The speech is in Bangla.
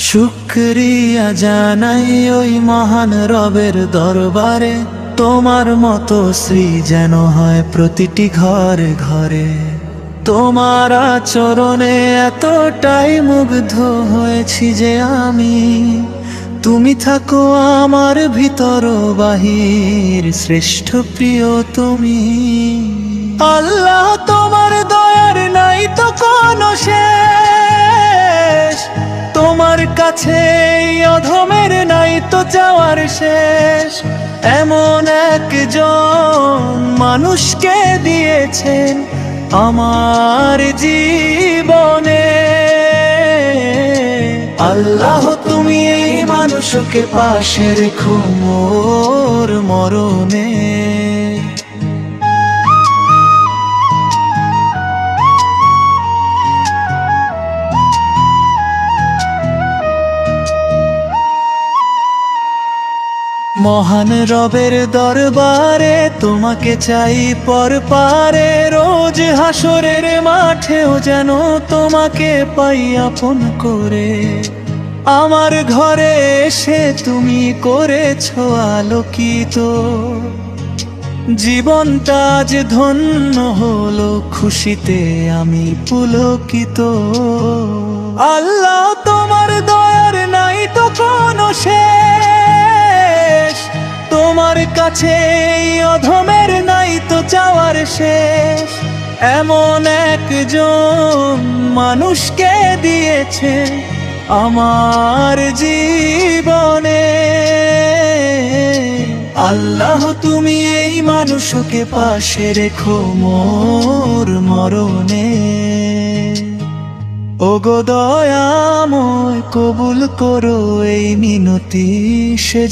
শুকরিয়া জানাই ওই মহান রবের দরবারে, তোমার মতো শ্রী যেন হয় প্রতিটি ঘরে ঘরে। তোমার আচরণে এতটাই মুগ্ধ হয়েছি যে আমি, তুমি থাকো আমার ভিতর বাহির, শ্রেষ্ঠ প্রিয় তুমি। আল্লাহ তোমার দয়ার নাই তো কোনো শেষ, তোমার কাছে অধমের নাই তো যাওয়ার শেষ। এমন একজন মানুষকে দিয়েছেন আমার জীবনে। আল্লাহ তুমি এই মানুষকে পাশে রেখো মোর মরণে। মহান রবের দরবারে তোমাকে চাই পরপারে, রোজ হাসরের মাঠেও যেন তোমাকে পাই আপন করে। আমার ঘরে এসে তুমি করেছো আলোকিত, জীবনটা আজ ধন্য হলো, খুশিতে আমি পুলকিত। আল্লাহ তোমার দয়ার নাই তো কোনো শেষ, তোমার কাছে অধমের নাই তো চাওয়ার শেষ। এমন একজন মানুষকে দিয়েছে আমার জীবনে। আল্লাহ তুমি এই মানুষকে পাশে রেখো মোর মরণে। ওগো দয়াময় কবুল করো এই মিনতি, সে